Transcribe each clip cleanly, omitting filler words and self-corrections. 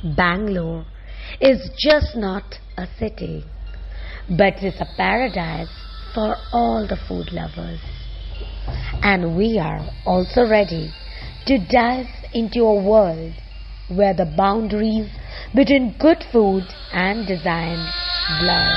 Bangalore is just not a city, but it's a paradise for all the food lovers. And we are also ready to dive into a world where the boundaries between good food and design blur.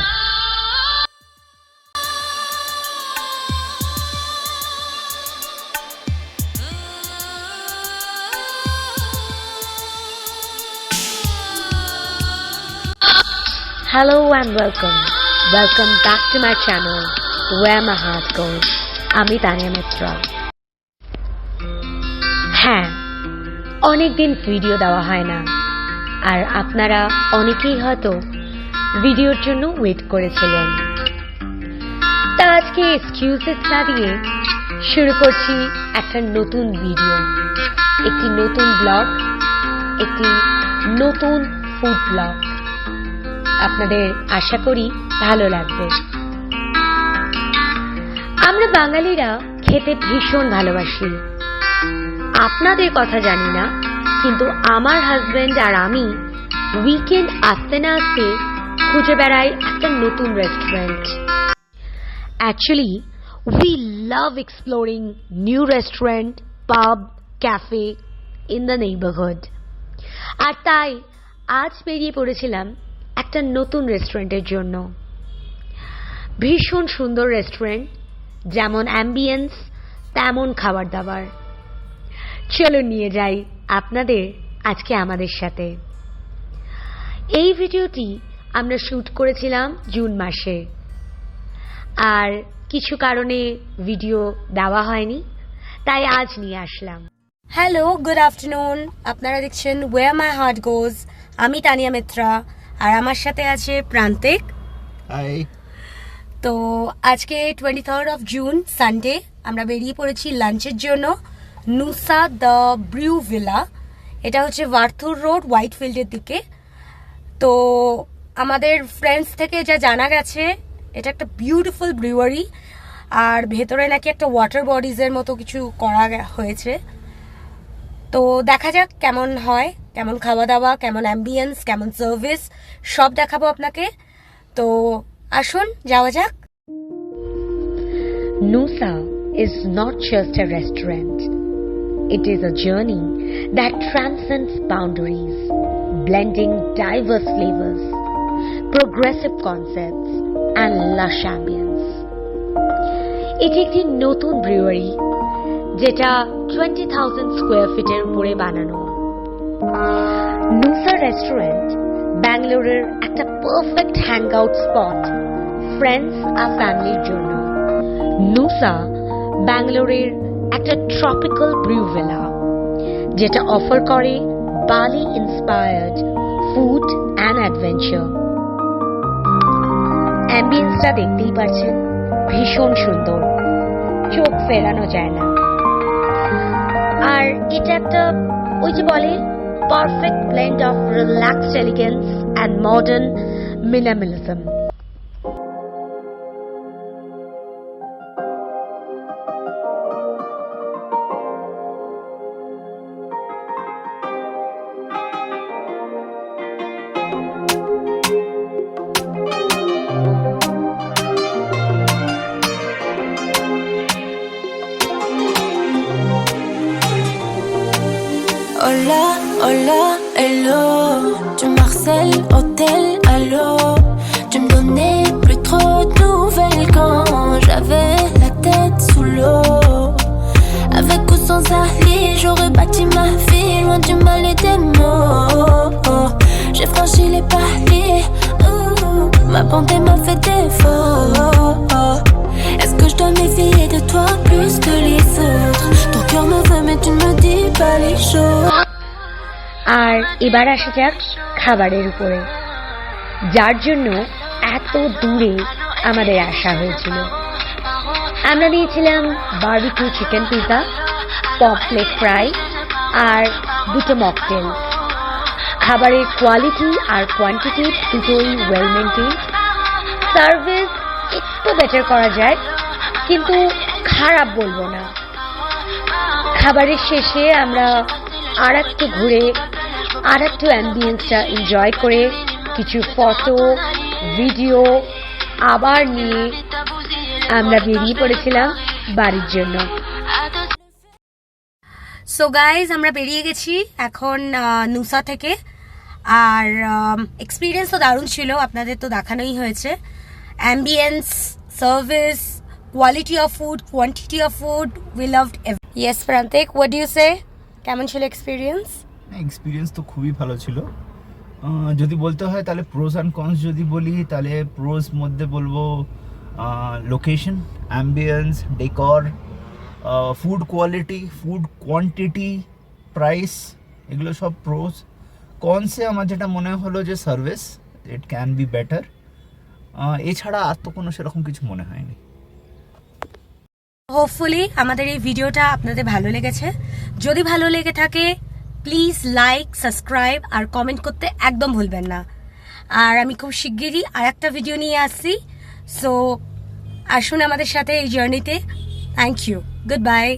Hello and welcome. Welcome back to my channel, Where My Heart Goes. আমি তানিয়া মিত্রা। হ্যাঁ, অনেকদিন video দেওয়া হয় না, আর আপনারা অনেকেই হয়তো ভিডিওর জন্য ওয়েট করেছিলেন। তা আজকে এক্সকিউজেস না দিয়ে শুরু করছি একটা নতুন ভিডিও, একটি নতুন ব্লগ, একটি নতুন ফুড ব্লগ। আপনাদের আশা করি ভালো লাগবে। আমরা বাঙালিরা খেতে ভীষণ ভালোবাসি। আপনাদের কথা জানি না, কিন্তু আমার হাজবেন্ড আর আমি উইকেন্ড আসতে না আসতে খুঁজে বেড়াই একটা নতুন restaurant. Actually we love exploring new restaurant, পাব, ক্যাফে ইন দ্য নেইবারহুড। আর তাই আজ বেরিয়ে পড়েছিলাম একটা নতুন রেস্টুরেন্টের জন্য। ভীষণ সুন্দর রেস্টুরেন্ট, যেমন অ্যাম্বিয়েন্স তেমন খাবার দাবার। চলো নিয়ে যাই আপনাদের আজকে আমাদের সাথে। এই ভিডিওটি আমরা শুট করেছিলাম জুন মাসে, আর কিছু কারণে ভিডিও দেওয়া হয়নি, তাই আজ নিয়ে আসলাম। Hello, good afternoon. আপনারা দেখছেন ওয়্যার মাই হার্ট গোজ। আমি তানিয়া মিত্রা, আর আমার সাথে আছে প্রান্তিক। হাই। তো আজকে 23rd of June সানডে আমরা বেরিয়ে পড়েছি লাঞ্চের জন্য নুসা দ্য ব্রিউ ভিলা। এটা হচ্ছে ভার্থুর রোড, হোয়াইটফিল্ডের দিকে। তো আমাদের ফ্রেন্ডস থেকে যা জানা গেছে, এটা একটা বিউটিফুল ব্রিউয়ারি, আর ভেতরে নাকি একটা ওয়াটার বডিজের মতো কিছু করা হয়েছে। তো দেখা যাক কেমন হয়, কেমন খাওয়া দাওয়া, কেমন অ্যাম্বিয়েন্স, কেমন সার্ভিস, সব দেখাবো আপনাকে। তো আসুন যাওয়া যাক। Nusa is not just a restaurant. It is a journey that transcends boundaries, blending diverse flavors, progressive concepts, and lush ambience. এটি একটি নতুন ব্রিউয়ারি, যেটা 20,000 স্কোয়ার ফিটের উপরে বানানো। নুসা রেস্টুরেন্ট ব্যাঙ্গালোরের একটা পারফেক্ট হ্যাংআউট স্পট ফ্রেন্ডস আর ফ্যামিলির জন্য। নুসা ব্যাঙ্গালোরের একটা ট্রপিক্যাল ব্রিউ ভিলা, যেটা অফার করে বালি ইন্সপায়ার্ড ফুড অ্যান্ড অ্যাডভেঞ্চার। অ্যাম্বিয়েন্সটা দেখতেই পাচ্ছেন, ভীষণ সুন্দর, চোখ ফেরানো যায় না। আর এটা একটা ওই যে বলে perfect blend of relaxed elegance and modern minimalism. Hola, hola, hello. Tu Marcel, hôtel, allô. Tu me donnais plus trop de nouvelles quand j'avais la tête sous l'eau. Avec ou sans Ali, j'aurais bâti ma vie loin du mal et des maux. J'ai franchi les paliers, ma bonté m'a fait défaut. Est-ce que je dois méfier de toi plus que les autres? Ton cœur me veut mais tu ne me dis pas les choses. আর এবার আসা যাক খাবারের উপরে, যার জন্য এত দূরে আমাদের আসা হয়েছিল। আমরা নিয়েছিলাম barbecue chicken pizza, pomfret fry আর দুটো মকটেল। খাবারের কোয়ালিটি আর কোয়ান্টিটি দুটোই ওয়েল মেনটেন। সার্ভিস একটু বেটার করা যায়, কিন্তু খারাপ বলবো না। খাবারের শেষে আমরা আর একটু ঘুরে আর একটু অ্যাম্বিয়েন্সটা এনজয় করে কিছু ফটো ভিডিও আবার নিয়ে আমরা বেরিয়ে পড়েছিলাম বাড়ির জন্য। সো গাইজ আমরা বেরিয়ে গেছি এখন নুসা থেকে। আর এক্সপিরিয়েন্স তো দারুণ ছিল, আপনাদের তো দেখানোই হয়েছে। Ambience, service, quality of food, quantity of food, we loved every. Yes Prantik, what do you say? কেমন ছিল এক্সপিরিয়েন্স? এক্সপিরিয়েন্স তো খুবই ভালো ছিল। যদি বলতে হয় তাহলে প্রোস অ্যান্ড কনস যদি বলি, তাহলে প্রোস মধ্যে বলবো location, ambience, decor, food quality, food quantity, price, এগুলো সব প্রোস। কনসে আমার যেটা মনে হলো যে service, it can be better. এছাড়া আর তো কোনো সেরকম কিছু মনে হয়নি। হোপফুলি আমাদের এই ভিডিওটা আপনাদের ভালো লেগেছে। যদি ভালো লেগে থাকে প্লিজ লাইক, সাবস্ক্রাইব আর কমেন্ট করতে একদম ভুলবেন না। আর আমি খুব শিগগিরই আর একটা ভিডিও নিয়ে আসছি, সো আসুন আমাদের সাথে এই জার্নিতে। Thank you, good bye.